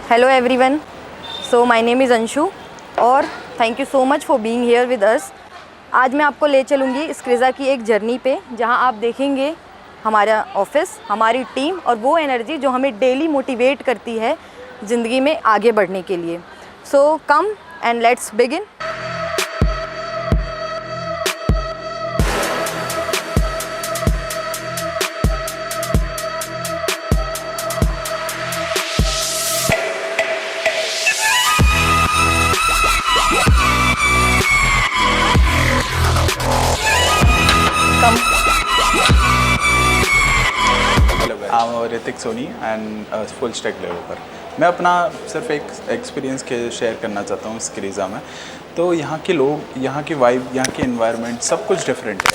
Hello everyone. So my name is Anshu और thank you so much for being here with us. आज मैं आपको ले चलूँगी स्क्रिज़ा की एक जर्नी पे, जहां आप देखेंगे हमारा ऑफिस, हमारी टीम और वो एनर्जी जो हमें डेली मोटिवेट करती है ज़िंदगी में आगे बढ़ने के लिए। So come and let's begin. Hrithik Soni and full stack developer. मैं अपना सिर्फ एक एक्सपीरियंस के शेयर करना चाहता हूँ स्क्रीज़ा में। तो यहाँ के लोग, यहाँ की वाइब, यहाँ की एनवायरनमेंट सब कुछ डिफरेंट है।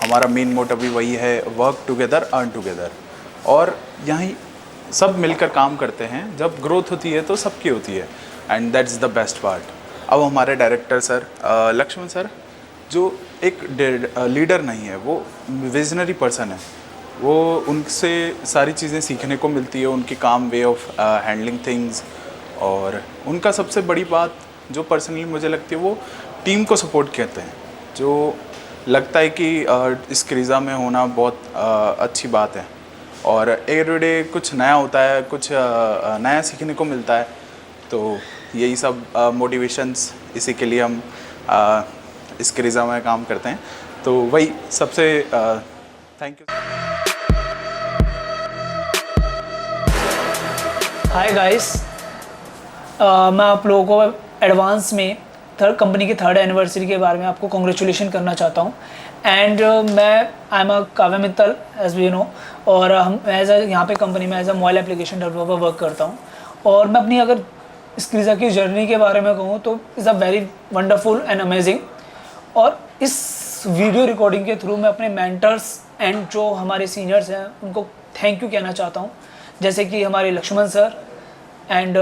हमारा मेन मोटिव भी वही है, वर्क टुगेदर अर्न टुगेदर। और यहाँ सब मिलकर काम करते हैं। जब ग्रोथ होती है तो सबकी होती है and that's the best part. अब हमारे डायरेक्टर सर लक्ष्मण सर जो एक लीडर नहीं है, वो विजनरी पर्सन है। वो उनसे सारी चीज़ें सीखने को मिलती है, उनकी काम वे ऑफ हैंडलिंग थिंग्स। और उनका सबसे बड़ी बात जो पर्सनली मुझे लगती है, वो टीम को सपोर्ट कहते हैं। जो लगता है कि स्क्रीज़ा में होना बहुत अच्छी बात है और एवरीडे कुछ नया होता है, कुछ नया सीखने को मिलता है। तो यही सब मोटिवेशंस, इसी के लिए हम स्क्रीज़ा में काम करते हैं। तो वही सबसे थैंक यू। हाय गाइस, मैं आप लोगों को एडवांस में कंपनी की 3rd एनिवर्सरी के बारे में आपको कॉन्ग्रेचुलेशन करना चाहता हूँ। एंड मैं आई एम अ काव्य मित्तल एज वी नो, और हम एज यहाँ पे कंपनी में as a mobile application developer work करता हूँ। और मैं अपनी अगर स्क्रीज़ा की जर्नी के बारे में कहूँ तो is a very wonderful and amazing. और इस वीडियो रिकॉर्डिंग के थ्रू मैं अपने मेंटर्स एंड जो हमारे सीनियर्स हैं उनको थैंक यू कहना चाहता हूँ, जैसे कि हमारे Laxman sir and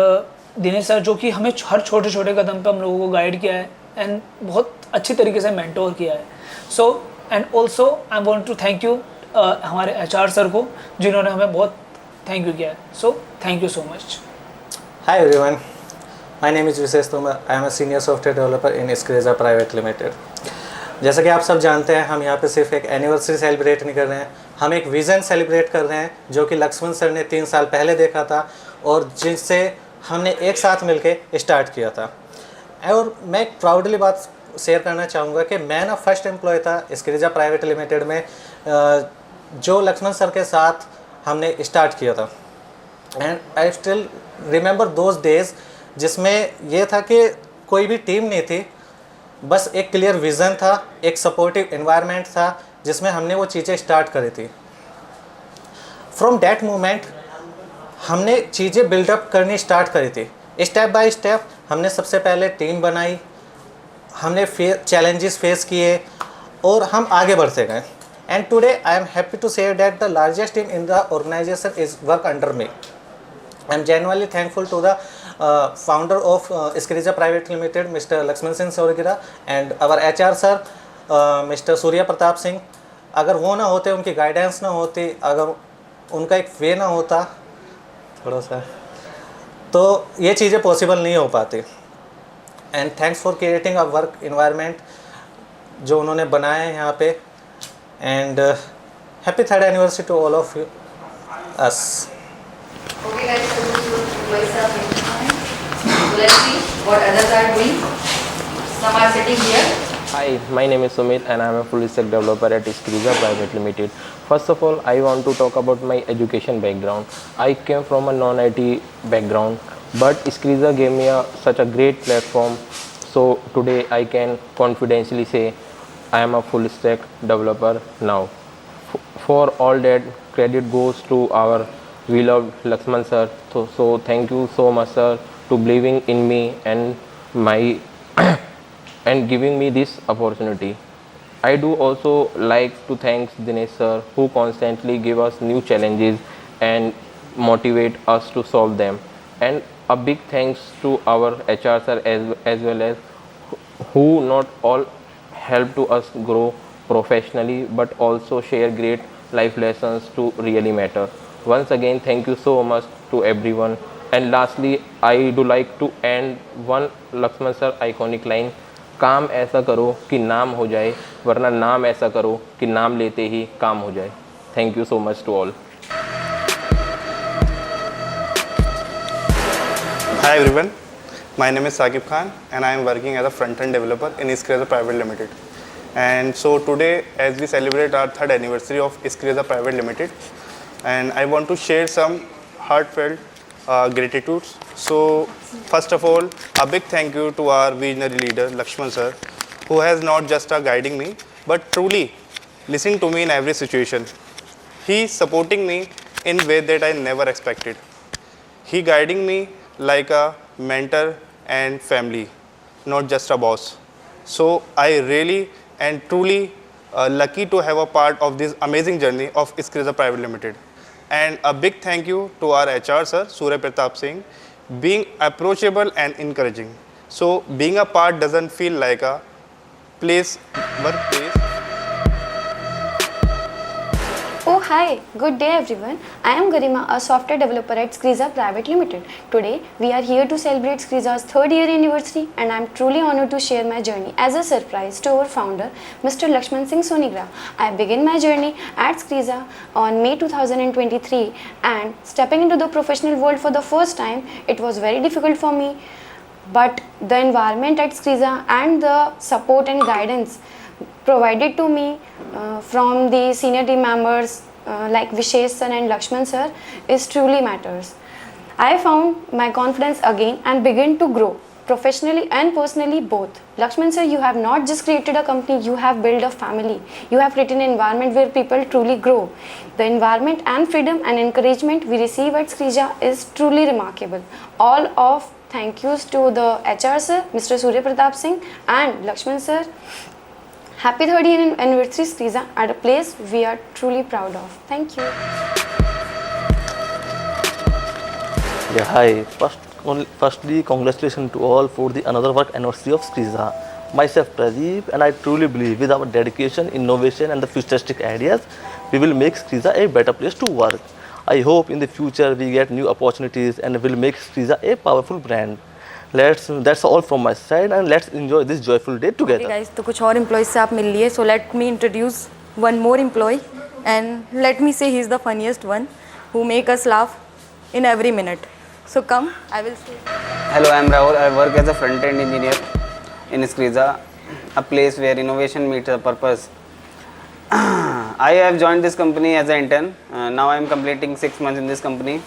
Dinesh sir, जो कि हमें हर छोटे छोटे कदम पे हम लोगों को गाइड किया है एंड बहुत अच्छी तरीके से मेंटोर किया है। So and also I want to thank you हमारे एचआर सर को, जिन्होंने हमें बहुत थैंक यू किया है। So thank you so much. Hi everyone, my name is Vishesh Tomar. I am a senior software developer in Screeza Private Limited. जैसा कि आप सब जानते हैं, हम यहाँ पे सिर्फ एक एनिवर्सरी सेलिब्रेट नहीं कर रहे हैं, हम एक विज़न सेलिब्रेट कर रहे हैं जो कि लक्ष्मण सर ने 3 साल पहले देखा था और जिससे हमने एक साथ मिलके स्टार्ट किया था। और मैं एक प्राउडली बात शेयर करना चाहूँगा कि मैं ना फर्स्ट एम्प्लॉय था स्क्रीजा प्राइवेट लिमिटेड में, जो लक्ष्मण सर के साथ हमने स्टार्ट किया था। And I still remember those days, जिसमें यह था कि कोई भी टीम नहीं थी, बस एक क्लियर विज़न था, एक सपोर्टिव एनवायरनमेंट था जिसमें हमने वो चीज़ें स्टार्ट करी थी। फ्रॉम डैट मोमेंट हमने चीज़ें बिल्डअप करनी स्टार्ट करी थी। स्टेप बाय स्टेप हमने सबसे पहले टीम बनाई, हमने चैलेंजेस फेस किए और हम आगे बढ़ते गए। And today I am happy to share that the largest team in the organisation is work under me. I am genuinely thankful to the founder of Screeza Private Limited, Mr. Lakshman Singh Sauragira, and our HR sir, Mr. Surya Pratap Singh. अगर वो ना होते, उनकी guidance ना होती, अगर उनका एक वे ना होता थोड़ा सा, तो ये चीज़ें पॉसिबल नहीं हो पाती। And thanks for creating a work environment जो उन्होंने बनाया है यहाँ पे। And happy 3rd anniversary to all of you us. Okay guys, so this was myself in time. So let's see what others are doing. Some are sitting here. Hi, my name is Sumit and I am a full stack developer at Screeza Private Limited. First of all, I want to talk about my education background. I came from a non-IT background, but Screeza gave me such a great platform. So today I can confidently say I am a full stack developer now. For all that, credit goes to our we love Lakshman sir, so thank you so much sir to believing in me and my and giving me this opportunity. I do also like to thank Dinesh sir who constantly give us new challenges and motivate us to solve them. And a big thanks to our HR sir as well as who not all help to us grow professionally but also share great life lessons to really matter. Once again, thank you so much to everyone And lastly, I do like to end one Lakshman sir iconic line, काम ऐसा करो कि नाम हो जाए, वरना नाम ऐसा करो कि नाम लेते ही काम हो जाए. Thank you so much to all. Hi everyone, my name is Saqib Khan and I am working as a front-end developer in Iskreza Private Limited. And so today, as we celebrate our 3rd anniversary of Iskreza Private Limited, and I want to share some heartfelt gratitudes. So first of all, a big thank you to our visionary leader Lakshman sir, who has not just guiding me but truly listening to me in every situation. He is supporting me in way that I never expected. He guiding me like a mentor and family, not just a boss. So I really and truly lucky to have a part of this amazing journey of Iskreza Private Limited. And a big thank you to our HR sir, Surya Pratap Singh, being approachable and encouraging. So being a part doesn't feel like a workplace. Oh hi, good day everyone. I am Garima, a software developer at Iskreza Private Limited. Today we are here to celebrate Iskreza's 3rd year anniversary and I am truly honored to share my journey as a surprise to our founder Mr. Lakshman Singh Sonigra. I began my journey at Iskreza on May 2023 and stepping into the professional world for the first time, it was very difficult for me. But the environment at Iskreza and the support and guidance provided to me from the senior team members like Vishesh sir and Lakshman sir is truly matters. I found my confidence again and began to grow professionally and personally both. Lakshman sir, you have not just created a company, you have built a family. You have created an environment where people truly grow. The environment and freedom and encouragement we receive at Iskreza is truly remarkable. All of thank yous to the HR sir, Mr. Surya Pratap Singh and Lakshman sir. Happy 3rd year anniversary Iskreza at a place we are truly proud of. Thank you. Yeah, hi. Firstly, congratulations to all for the another work anniversary of Iskreza. Myself Pradeep, and I truly believe with our dedication, innovation and the futuristic ideas, we will make Iskreza a better place to work. I hope in the future we get new opportunities and will make Iskreza a powerful brand. That's all from my side and let's enjoy this joyful day together. Okay guys, तो कुछ और employees से आप मिल लिए. So let me introduce one more employee and let me say he is the funniest one who make us laugh in every minute. So come, I will say. Hello, I am Rahul. I work as a front-end engineer in Iskreza, a place where innovation meets a purpose. I have joined this company as an intern. Now I am completing 6 months in this company.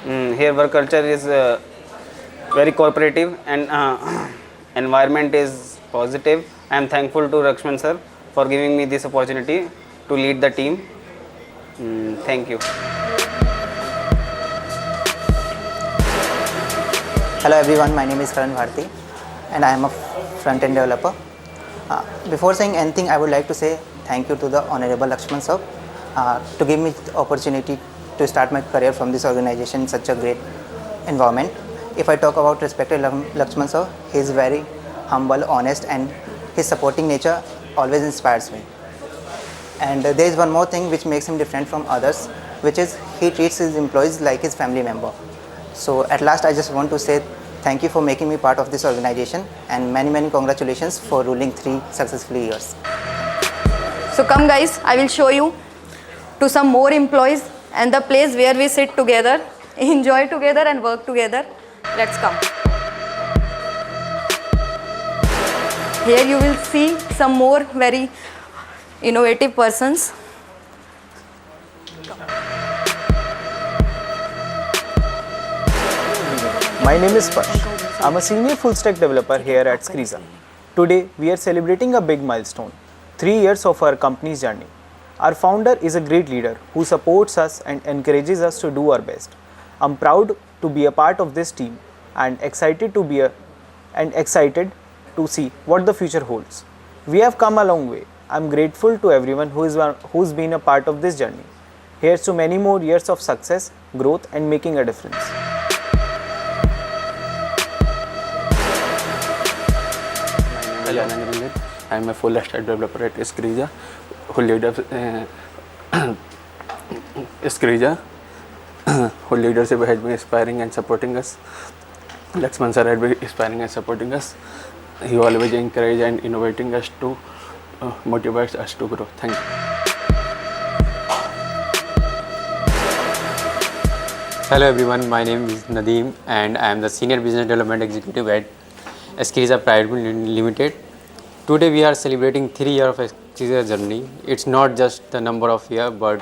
Here work culture is very cooperative and environment is positive. I am thankful to Lakshman sir for giving me this opportunity to lead the team. Thank you. Hello everyone, my name is Karan Bharti and I am a front-end developer. Before saying anything, I would like to say thank you to the Honorable Lakshman sir to give me the opportunity to start my career from this organization in such a great environment. If I talk about respected Lakshman sir, he is very humble, honest and his supporting nature always inspires me. And there is one more thing which makes him different from others, which is he treats his employees like his family member. So at last I just want to say thank you for making me part of this organization and many congratulations for ruling 3 successful years. So come guys, I will show you to some more employees and the place where we sit together, enjoy together and work together. Let's come. Here you will see some more very innovative persons. My name is Sparsh. I'm a senior full stack developer here at Iskreza. Today we are celebrating a big milestone, 3 years of our company's journey. Our founder is a great leader who supports us and encourages us to do our best. I'm proud to be a part of this team and excited to see what the future holds. We have come a long way. I'm grateful to everyone who's been a part of this journey. Here's to many more years of success, growth and making a difference. Hello. I am a full stack developer at Iskreza who lead up Iskreza. whose leadership has been inspiring and supporting us. Lakshman sir has been inspiring and supporting us. He always encourage and innovating us to motivates us to grow. Thank you. Hello everyone, my name is Nadeem and I am the Senior Business Development Executive at Escriza Private Limited. Today we are celebrating 3 years of Escriza journey. It's not just the number of years but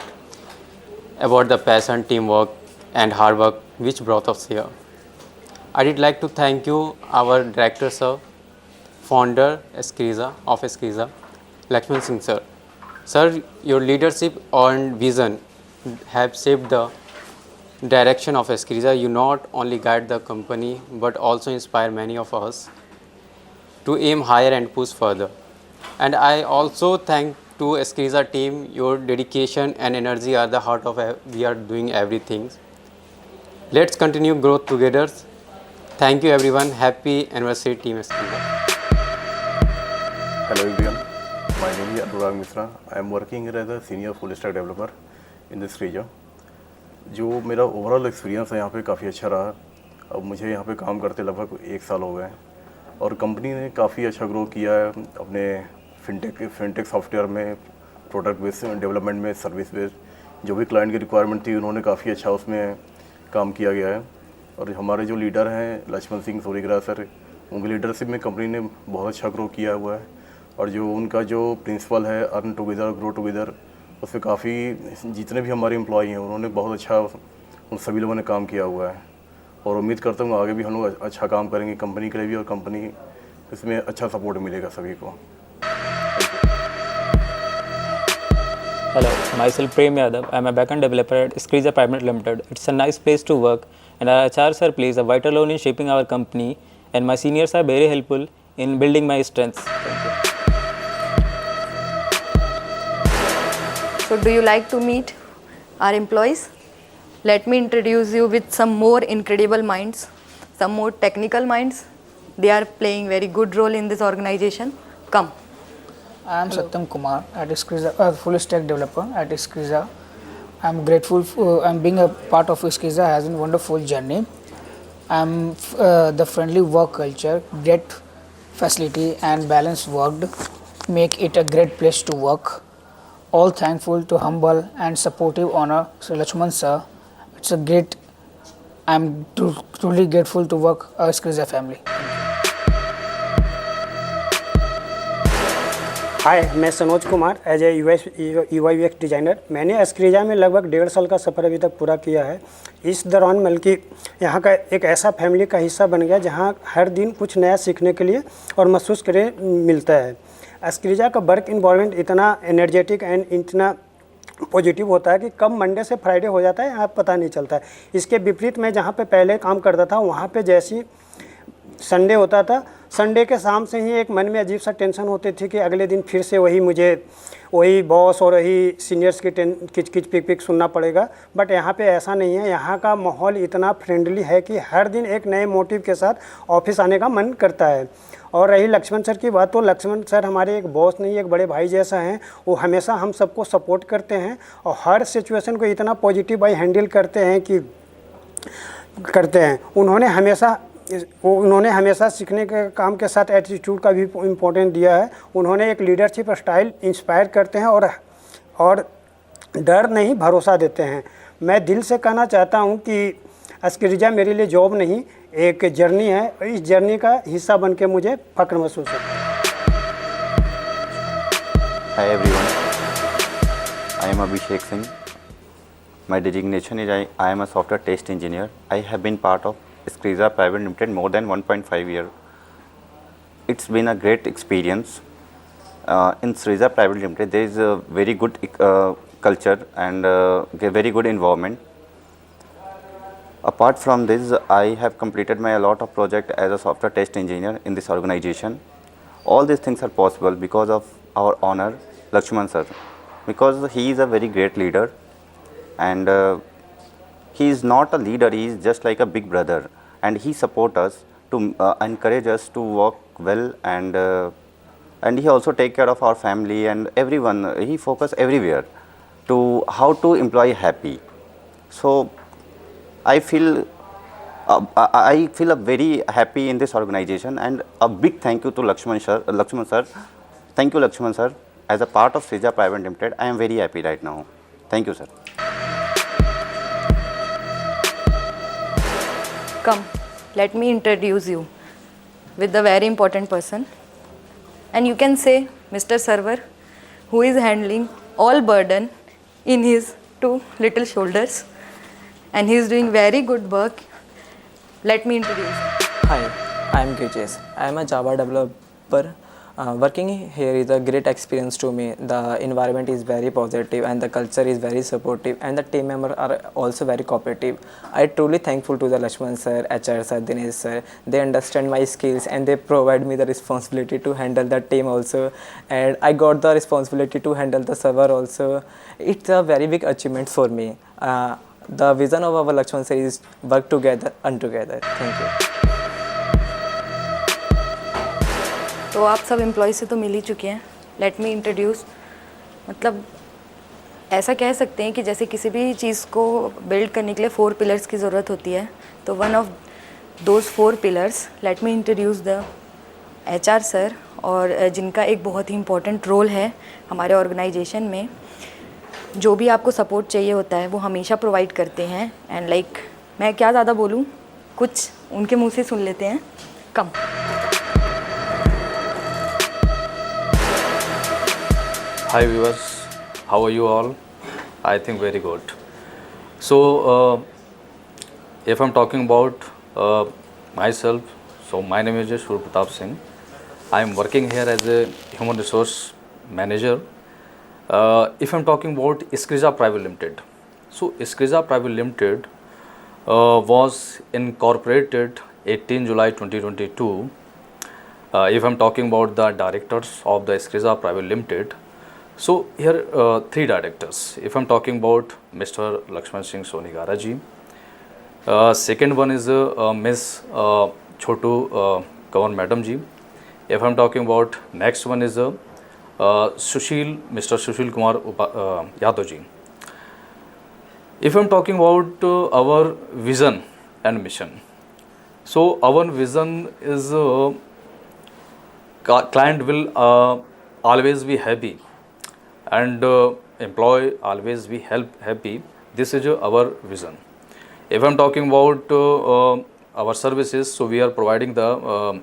about the passion, teamwork and hard work which brought us here. I would like to thank you, our director sir, founder of Escriza, Lakshman Singh sir. Sir, your leadership and vision have shaped the direction of Escriza. You not only guide the company but also inspire many of us to aim higher and push further. And I also thank to Escriza team. Your dedication and energy are the heart of we are doing everything. Let's continue growth together. Thank you everyone. Happy anniversary team Escriza. Hello everyone. My name is Anurag Mishra. I am working as a senior full stack developer in this region. जो मेरा overall experience है यहाँ पे काफ़ी अच्छा रहा। अब मुझे यहाँ पे काम करते लगभग 1 साल हो गए और कंपनी ने काफ़ी अच्छा ग्रो किया है अपने फिनटेक सॉफ्टवेयर में, प्रोडक्ट बेस्ड डेवलपमेंट में, सर्विस बेस्ड जो भी क्लाइंट की रिक्वायरमेंट थी उन्होंने काफ़ी अच्छा उसमें काम किया गया है। और हमारे जो लीडर हैं लक्ष्मण सिंह सोरीग्रा सर, उनकी लीडरशिप में कंपनी ने बहुत अच्छा ग्रो किया हुआ है। और जो उनका जो प्रिंसिपल है अर्न टुगेदर ग्रो टुगेदर, उस पर काफ़ी जितने भी हमारे एम्प्लॉई हैं उन्होंने बहुत अच्छा उन सभी लोगों ने काम किया हुआ है। और उम्मीद करता हूँ आगे भी हम लोग अच्छा काम करेंगे कंपनी के लिए भी और कंपनी इसमें अच्छा सपोर्ट मिलेगा सभी को। Hello, myself Prem Yadav. I am a backend developer at Escriza Private Limited. It's a nice place to work and our HR sir plays a vital role in shaping our company and my seniors are very helpful in building my strengths. Thank you. So do you like to meet our employees? Let me introduce you with some more incredible minds, some more technical minds. They are playing very good role in this organization. Come. I am Satyam Kumar at Escriza, full stack developer at Escriza. I am grateful for being a part of Escriza has been a wonderful journey. I am the friendly work culture, great facility and balanced work make it a great place to work. All thankful to humble and supportive owner Sir Lakshman sir. It's a great. I am truly grateful to work at Escriza family. Hi, मैं Sanoj Kumar as a UI/UX designer. मैंने Escriza में लगभग 1.5 साल का सफ़र अभी तक पूरा किया है। इस दौरान बल्कि यहाँ का एक ऐसा फैमिली का हिस्सा बन गया जहाँ हर दिन कुछ नया सीखने के लिए और महसूस करे मिलता है। एस्क्रीजा का वर्क इन्वायरमेंट इतना एनर्जेटिक एंड इतना पॉजिटिव होता है कि कब मंडे से फ्राइडे हो जाता है यहाँ पता नहीं चलता है। इसके विपरीत मैं जहाँ पे पहले काम करता था वहाँ पे जैसी संडे होता था, संडे के शाम से ही एक मन में अजीब सा टेंशन होती थी कि अगले दिन फिर से वही बॉस और वही सीनियर्स की किच पिक सुनना पड़ेगा। बट यहाँ पे ऐसा नहीं है। यहाँ का माहौल इतना फ्रेंडली है कि हर दिन एक नए मोटिव के साथ ऑफिस आने का मन करता है। और रही लक्ष्मण सर की बात, तो लक्ष्मण सर हमारे एक बॉस नहीं, एक बड़े भाई जैसा हैं। वो हमेशा हम सबको सपोर्ट करते हैं और हर सिचुएशन को इतना पॉजिटिव भाई हैंडल करते हैं। उन्होंने हमेशा सीखने के काम के साथ एटीट्यूड का भी इम्पोर्टेंस दिया है। उन्होंने एक लीडरशिप स्टाइल इंस्पायर करते हैं और डर नहीं भरोसा देते हैं। मैं दिल से कहना चाहता हूं कि एस्क्रीजा मेरे लिए जॉब नहीं, एक जर्नी है। इस जर्नी का हिस्सा बन के मुझे फ़ख्र महसूस होता है। Hi everyone, I am Abhishek Singh. My designation is I am a software test engineer. I have been part of Escriza Private Limited more than 1.5 years. It's been a great experience. In Escriza Private Limited, there is a very good culture and a very good environment. Apart from this, I have completed a lot of projects as a software test engineer in this organization. All these things are possible because of our owner Lakshman sir, because he is a very great leader and he is not a leader, he is just like a big brother, and he supports us to encourage us to work well, and he also take care of our family and everyone. He focus everywhere to how to employee happy. So I feel I feel very happy in this organization, and a big thank you to Lakshman sir. Thank you, Lakshman sir. As a part of Srija Private Limited, I am very happy right now. Thank you, sir. Come, let me introduce you with the very important person. And you can say Mr. Server, who is handling all burden in his two little shoulders. And he is doing very good work. Let me introduce him. Hi, I am Girish. I am a Java developer. Working here is a great experience to me. The environment is very positive and the culture is very supportive and the team members are also very cooperative. I truly thankful to the Lakshman sir, HR sir, Dinesh sir. They understand my skills and they provide me the responsibility to handle the team also. And I got the responsibility to handle the server also. It's a very big achievement for me. The vision of our Lakshman sir is work together and together. Thank you. तो आप सब employ से तो मिल ही चुके हैं. Let me introduce. मतलब ऐसा कह सकते हैं कि जैसे किसी भी चीज़ को बिल्ड करने के लिए 4 पिलर्स की ज़रूरत होती है, तो one of those 4 pillars, let me introduce the HR sir, और जिनका एक बहुत ही इम्पोर्टेंट रोल है हमारे ऑर्गेनाइजेशन में. जो भी आपको सपोर्ट चाहिए होता है वो हमेशा प्रोवाइड करते हैं. एंड मैं क्या ज़्यादा बोलूँ, कुछ उनके मुँह से सुन लेते हैं. कम. Hi viewers, how are you all? I think very good. So if I'm talking about myself, so my name is Surya Pratap Singh. I am working here as a human resource manager. If I'm talking about Skriza Private Limited, so Skriza Private Limited was incorporated 18 July 2022. If I'm talking about the directors of the Skriza Private Limited, so here 3 directors. If I'm talking about Mr. Lakshman Singh Sonigara ji, second one is Ms. Chotu Kanwar Madam ji. If I'm talking about next one is Mr. Sushil Kumar Yadav ji. If I'm talking about our vision and mission, so our vision is client will always be happy and employee always be happy. This is our vision. If I'm talking about our services, so we are providing the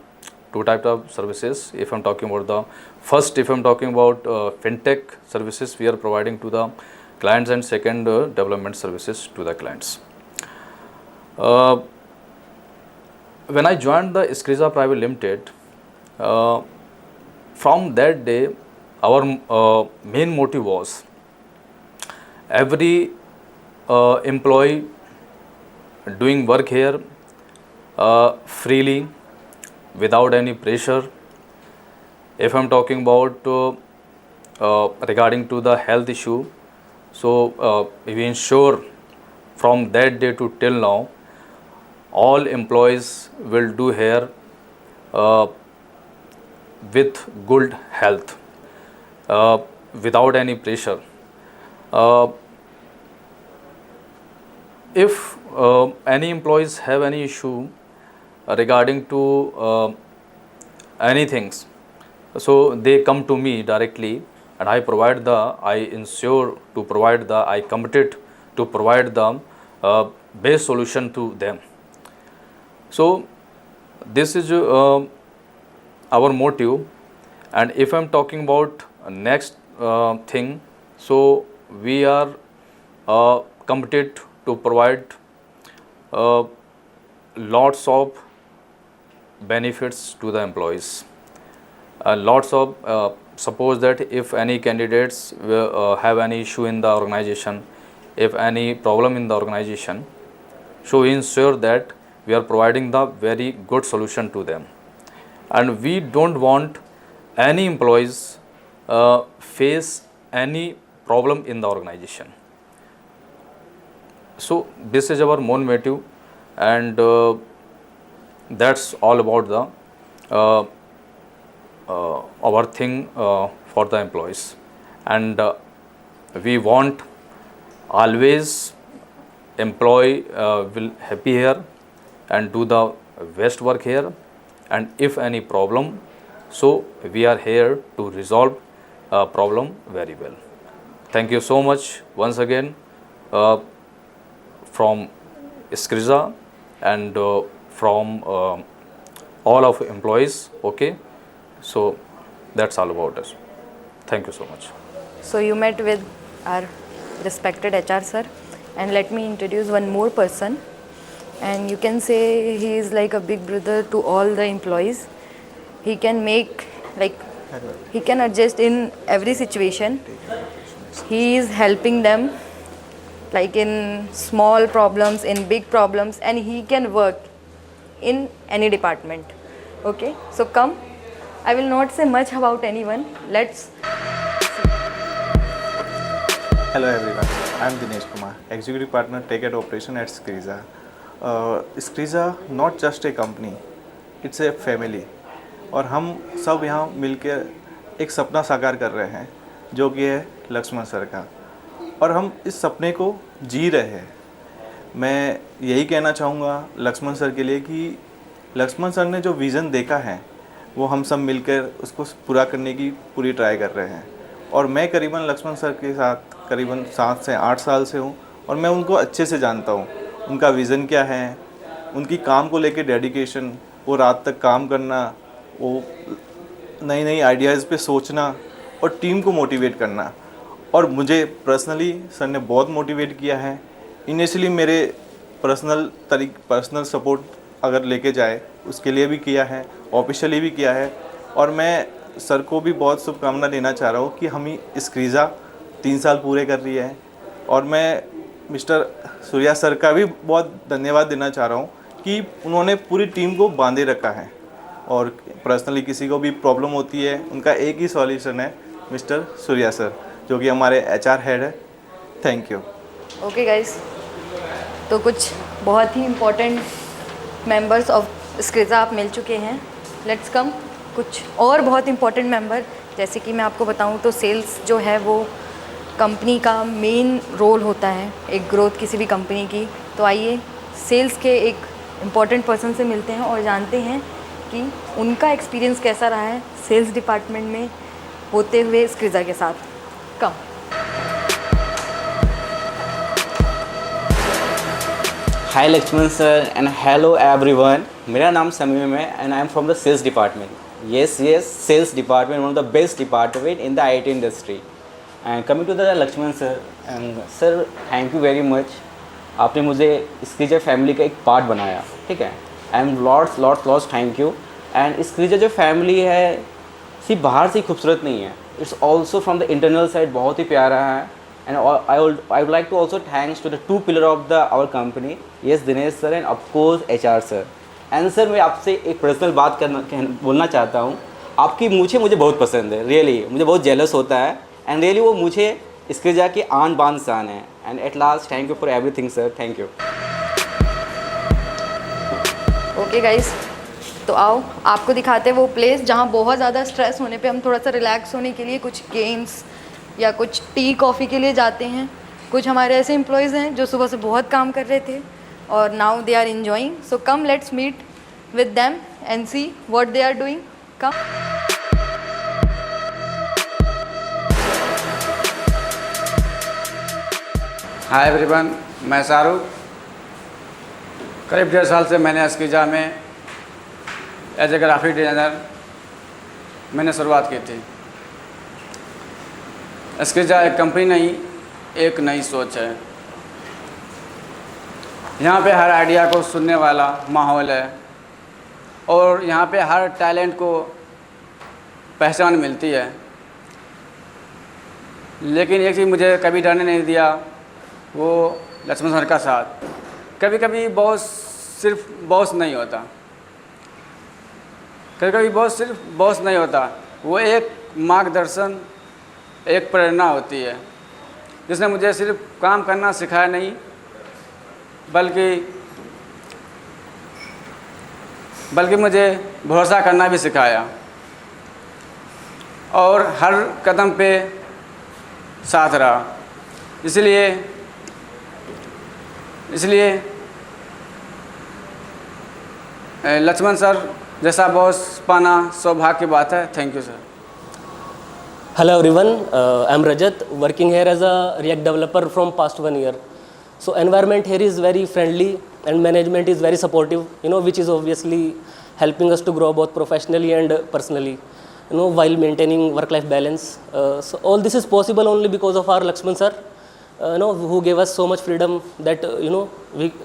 2 types of services. If I'm talking about the first, if I'm talking about fintech services, we are providing to the clients, and second development services to the clients. When I joined the Skriza Private Limited, from that day our main motive was every employee doing work here freely without any pressure. If I'm talking about regarding to the health issue, so we ensure from that day to till now all employees will do here with good health, without any pressure. If any employees have any issue regarding to anything, so they come to me directly, and I committed to provide the best solution to them. So this is our motive. And if I'm talking about next thing, so we are committed to provide lots of benefits to the employees. Lots of suppose that if any candidates have any issue in the organization, if any problem in the organization, so we ensure that we are providing the very good solution to them. And we don't want any employees face any problem in the organization. So this is our main motive, and that's all about the our thing for the employees. And we want always employee will happy here and do the best work here, and if any problem, so we are here to resolve problem very well. Thank you so much once again from Skriza and from all of employees. Okay, so that's all about us. Thank you so much. So you met with our respected HR sir, and let me introduce one more person, and you can say he is like a big brother to all the employees. He can make, like, he can adjust in every situation. He is helping them like in small problems, in big problems, and he can work in any department. Okay, so come, I will not say much about anyone. Let's. Hello everyone, I am Dinesh Kumar, Executive Partner Tech and Operation at Skriza. Skriza not just a company, it's a family. और हम सब यहाँ मिलकर एक सपना साकार कर रहे हैं जो कि है लक्ष्मण सर का, और हम इस सपने को जी रहे हैं। मैं यही कहना चाहूँगा लक्ष्मण सर के लिए कि लक्ष्मण सर ने जो विज़न देखा है वो हम सब मिलकर उसको पूरा करने की पूरी ट्राई कर रहे हैं। और मैं करीबन लक्ष्मण सर के साथ करीबन 7 से 8 साल से हूँ, और मैं उनको अच्छे से जानता हूँ। उनका विज़न क्या है, उनकी काम को लेकर डेडिकेशन, वो रात तक काम करना, वो नई नई आइडियाज़ पे सोचना और टीम को मोटिवेट करना। और मुझे पर्सनली सर ने बहुत मोटिवेट किया है। इनिशियली मेरे पर्सनल सपोर्ट अगर लेके जाए उसके लिए भी किया है, ऑफिशियली भी किया है। और मैं सर को भी बहुत शुभकामना देना चाह रहा हूँ कि हम ही स्क्रीजा 3 साल पूरे कर रही है। और मैं मिस्टर सूर्या सर का भी बहुत धन्यवाद देना चाह रहा हूँ कि उन्होंने पूरी टीम को बांधे रखा है। और पर्सनली किसी को भी प्रॉब्लम होती है, उनका एक ही सॉल्यूशन है, मिस्टर सूर्या सर, जो कि हमारे HR हेड है। Thank you. ओके गाइस, तो कुछ बहुत ही इम्पोर्टेंट मेंबर्स ऑफ स्क्रीजा आप मिल चुके हैं। लेट्स कम कुछ और बहुत इम्पोर्टेंट मेंबर, जैसे कि मैं आपको बताऊं तो सेल्स जो है वो कंपनी का मेन रोल होता है एक ग्रोथ किसी भी कंपनी की। तो आइए सेल्स के एक इम्पॉर्टेंट पर्सन से मिलते हैं और जानते हैं कि उनका एक्सपीरियंस कैसा रहा है सेल्स डिपार्टमेंट में होते हुए स्क्रीजा के साथ। कम। Hi Laxman sir and hello everyone, मेरा नाम समीम है and I am from the sales department. Yes sales department one of the best department in the IT industry. And coming to the Laxman sir, and sir thank you very much, आपने मुझे स्क्रीजा family का एक part बनाया, ठीक है। I am lots thank you. And स्क्रीजा जो family है सिर्फ बाहर से ही खूबसूरत नहीं है, it's also from the internal side बहुत ही प्यारा है। And I would like to also thanks to the 2 pillar of the our company, yes Dinesh sir and of course HR sir. And sir मैं आपसे एक पर्सनल बात बोलना चाहता हूँ। आपकी मुझे बहुत पसंद है, रियली मुझे बहुत जेलस होता है, एंड रियली वो मुझे स्क्रीजा की आन बान शान है। And at last thank you for everything sir, thank you. Okay guys, तो आओ आपको दिखाते हैं वो प्लेस जहाँ बहुत ज़्यादा स्ट्रेस होने पे हम थोड़ा सा रिलैक्स होने के लिए कुछ गेम्स या कुछ टी कॉफ़ी के लिए जाते हैं। कुछ हमारे ऐसे एम्प्लॉयज़ हैं जो सुबह से बहुत काम कर रहे थे और now they are enjoying. So come let's meet with them and see what they are doing. Come. Hi everyone, मैं शाहरुख। करीब 1.5 साल से मैंने स्क्रीजा में एज ए ग्राफिक डिज़ाइनर मैंने शुरुआत की थी। स्क्रीजा एक कंपनी नहीं, एक नई सोच है। यहाँ पे हर आइडिया को सुनने वाला माहौल है और यहाँ पे हर टैलेंट को पहचान मिलती है। लेकिन एक चीज़ मुझे कभी डरने नहीं दिया, वो लक्ष्मण सर का साथ। कभी कभी बॉस सिर्फ बॉस नहीं होता, कभी कभी बॉस सिर्फ बॉस नहीं होता, वो एक मार्गदर्शन, एक प्रेरणा होती है जिसने मुझे सिर्फ काम करना सिखाया नहीं बल्कि मुझे भरोसा करना भी सिखाया और हर कदम पे साथ रहा। इसलिए इसलिए लक्ष्मण सर जैसा बॉस पाना सौभाग्य की बात है। Thank you sir. Hello everyone, I'm Rajat, working here as a React developer from past 1 year. So environment here is very friendly and management is very supportive, which is obviously helping us to grow both professionally and personally, while maintaining work-life balance. So all this is possible only because of our Lakshman sir, who gave us so much freedom that,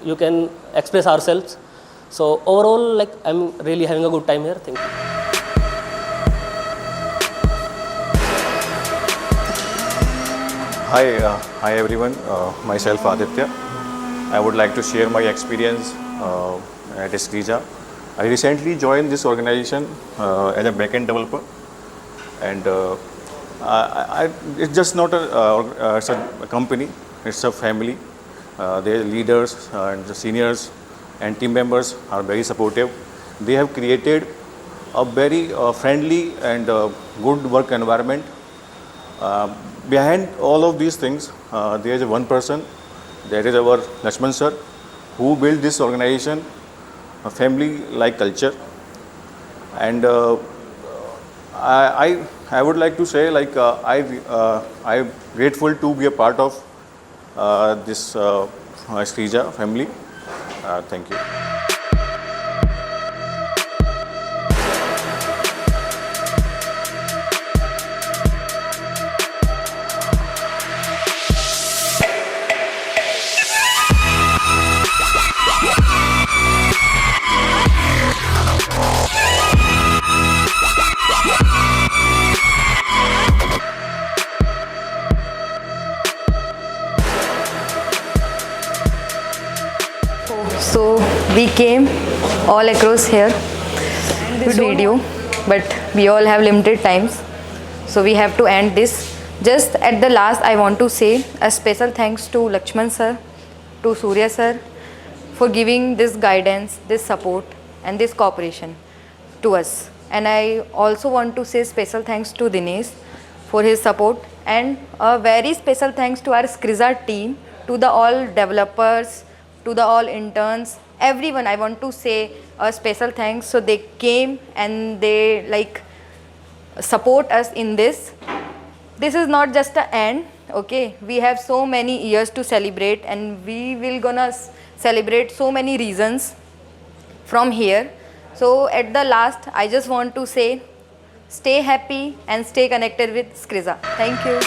you can express ourselves. So overall, like, I'm really having a good time here. Thank you. Hi everyone, myself Aditya. I would like to share my experience at Skriza. I recently joined this organization as a backend developer, and it's just not it's a company, it's a family. Their leaders and the seniors and team members are very supportive. They have created a very friendly and good work environment. Behind all of these things, there is one person, that is our Lakshman sir, who built this organization, a family-like culture. And I would like to say, like, I'm grateful to be a part of this Skriza family. Thank you. So we came all across here this video, but we all have limited times, so we have to end this. Just at the last, I want to say a special thanks to Lakshman sir, to Surya sir, for giving this guidance, this support and this cooperation to us. And I also want to say special thanks to Dinesh for his support, and a very special thanks to our Skriza team, to the all developers, to the all interns, everyone. I want to say a special thanks. So they came and they like support us in this. This is not just an end, okay? We have so many years to celebrate, and we will gonna celebrate so many reasons from here. So at the last, I just want to say, stay happy and stay connected with Skriza. Thank you.